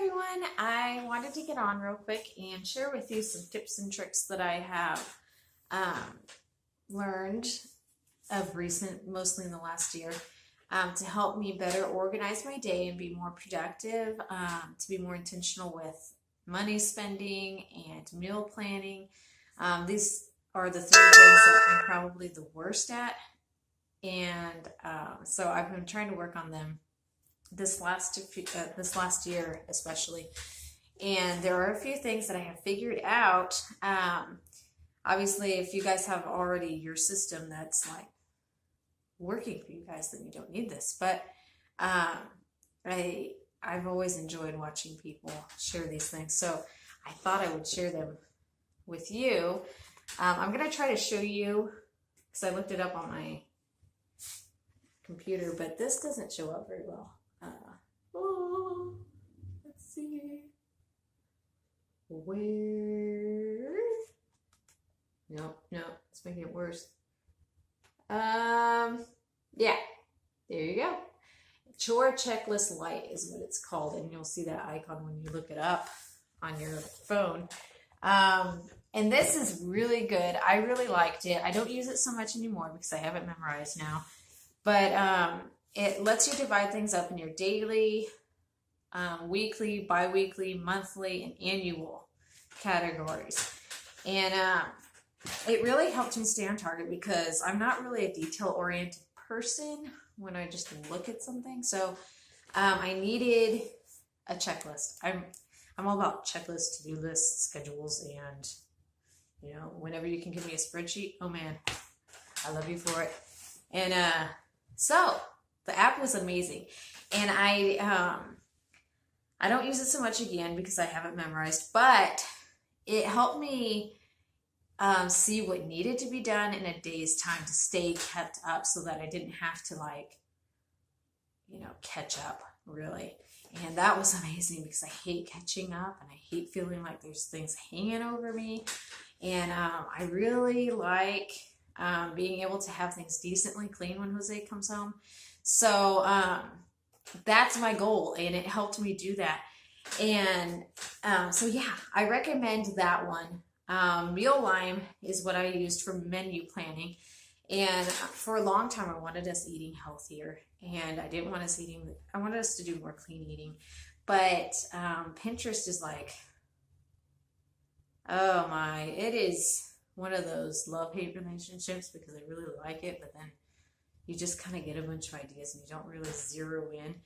everyone. I wanted to get on real quick and share with you some tips and tricks that I have learned of recent, mostly in the last year, to help me better organize my day and be more productive, to be more intentional with money spending and meal planning. These are the three things that I'm probably the worst at, and so I've been trying to work on them this last year especially, and there are a few things that I have figured out. Obviously, if you guys have already your system that's like working for you guys, then you don't need this, but I've always enjoyed watching people share these things, so I thought I would share them with you. I'm gonna try to show you because I looked it up on my computer, but this doesn't show up very well. Let's see. Where? No, it's making it worse. Yeah, there you go. Chore Checklist Lite is what it's called, and you'll see that icon when you look it up on your phone. And this is really good. I really liked it. I don't use it so much anymore because I have it memorized now, but it lets you divide things up in your daily, weekly, bi-weekly, monthly, and annual categories. And it really helped me stay on target because I'm not really a detail-oriented person when I just look at something. So I needed a checklist. I'm all about checklists, to-do lists, schedules, and whenever you can give me a spreadsheet, oh man, I love you for it. And so the app was amazing, and I don't use it so much again because I have it memorized, but it helped me see what needed to be done in a day's time to stay kept up so that I didn't have to catch up really. And that was amazing because I hate catching up and I hate feeling like there's things hanging over me. And I really like being able to have things decently clean when Jose comes home. So that's my goal, and it helped me do that. And so yeah, I recommend that one. Meal Lime is what I used for menu planning, and for a long time I wanted us eating healthier, and I didn't want us eating, I wanted us to do more clean eating, but Pinterest is like, oh my, it is one of those love-hate relationships because I really like it, but then you just kind of get a bunch of ideas and you don't really zero in.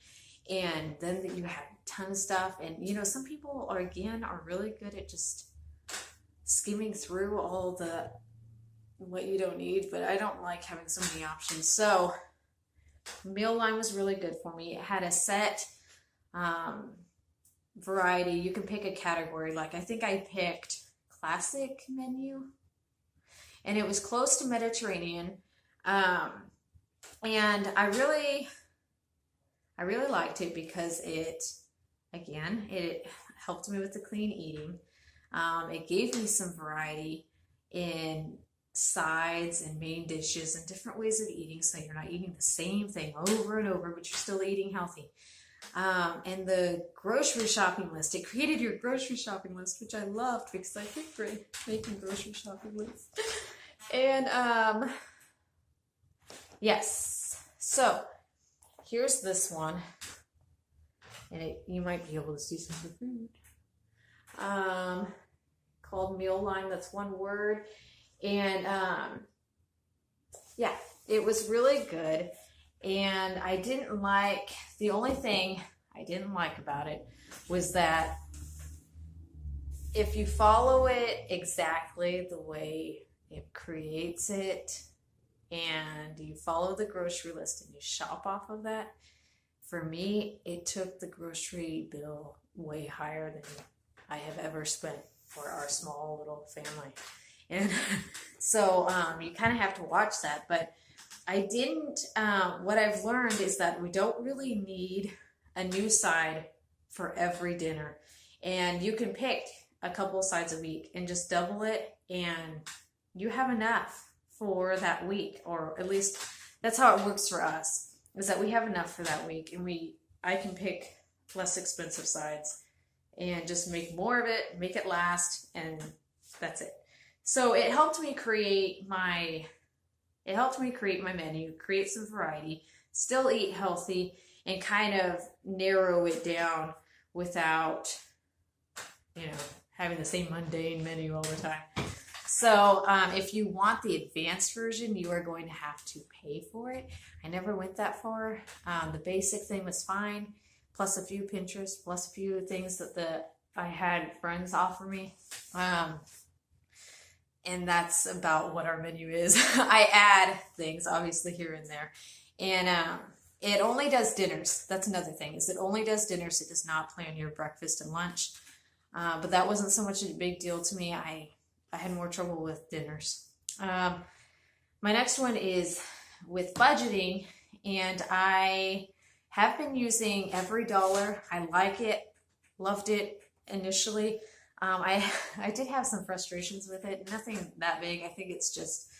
And then you have a ton of stuff. And, some people are really good at just skimming through all what you don't need, but I don't like having so many options. So Meal Line was really good for me. It had a set variety. You can pick a category. Like I think I picked classic menu, and it was close to Mediterranean. And I really liked it because it helped me with the clean eating. It gave me some variety in sides and main dishes and different ways of eating, so you're not eating the same thing over and over, but you're still eating healthy. And the grocery shopping list, it created your grocery shopping list, which I loved because I think great making grocery shopping lists. And yes, so here's this one, and you might be able to see some of the food. Called Meal Line. That's one word, and yeah, it was really good. And the only thing I didn't like about it was that if you follow it exactly the way it creates it, and you follow the grocery list and you shop off of that, for me, it took the grocery bill way higher than I have ever spent for our small little family. And so you kind of have to watch that. But I didn't, what I've learned is that we don't really need a new side for every dinner. And you can pick a couple sides a week and just double it, and you have enough for that week, or at least that's how it works for us, is that we have enough for that week, and I can pick less expensive sides and just make more of it, make it last, and that's it. So it helped me create my menu, create some variety, still eat healthy, and kind of narrow it down without, having the same mundane menu all the time. So if you want the advanced version, you are going to have to pay for it. I never went that far. The basic thing was fine, plus a few Pinterest, plus a few things that I had friends offer me. And that's about what our menu is. I add things, obviously, here and there. And it only does dinners. That's another thing, is it only does dinners. It does not plan your breakfast and lunch. But that wasn't so much a big deal to me. I had more trouble with dinners. My next one is with budgeting, and I have been using EveryDollar. I like it, loved it initially. I did have some frustrations with it, nothing that big. I think it's just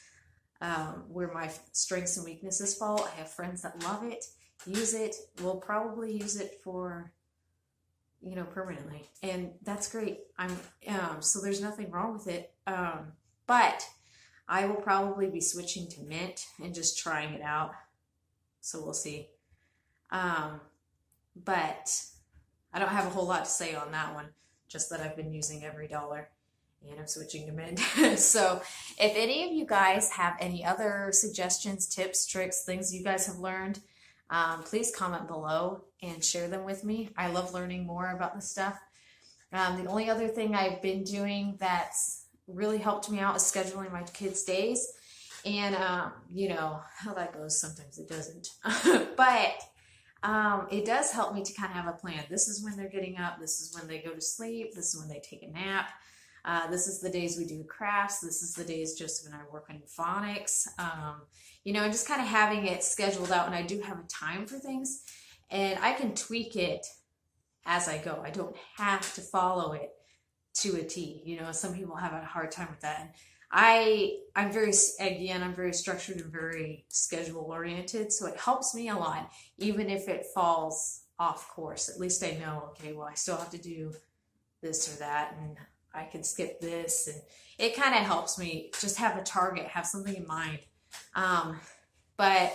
where my strengths and weaknesses fall. I have friends that love it, use it, will probably use it for, permanently, and that's great. So there's nothing wrong with it. But I will probably be switching to Mint and just trying it out. So we'll see. But I don't have a whole lot to say on that one, just that I've been using EveryDollar and I'm switching to Mint. So if any of you guys have any other suggestions, tips, tricks, things you guys have learned, please comment below and share them with me. I love learning more about this stuff. The only other thing I've been doing that's really helped me out is scheduling my kids' days. And, how that goes, sometimes it doesn't. But it does help me to kind of have a plan. This is when they're getting up. This is when they go to sleep. This is when they take a nap. This is the days we do crafts. This is the days Joseph and I work on phonics. And just kind of having it scheduled out. And I do have a time for things. And I can tweak it as I go. I don't have to follow it to a T. Some people have a hard time with that. And I'm very structured and very schedule oriented. So it helps me a lot, even if it falls off course. At least I know, okay, well, I still have to do this or that, and I can skip this. And it kind of helps me just have a target, have something in mind. But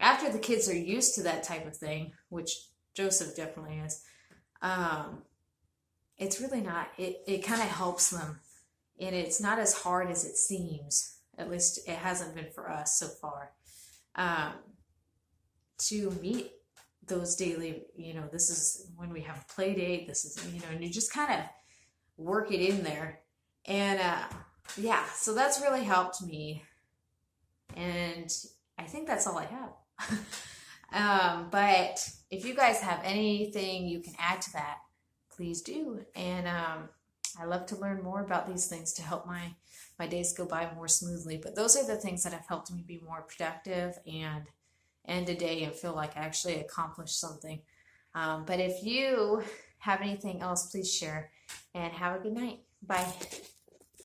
after the kids are used to that type of thing, which Joseph definitely is, it's really not, it kind of helps them. And it's not as hard as it seems. At least it hasn't been for us so far. To meet those daily, this is when we have a play date. This is, and you just kind of work it in there. And so that's really helped me. And I think that's all I have. But if you guys have anything you can add to that, please do. And I love to learn more about these things to help my days go by more smoothly. But those are the things that have helped me be more productive and end a day and feel like I actually accomplished something. But if you have anything else, please share, and have a good night. Bye.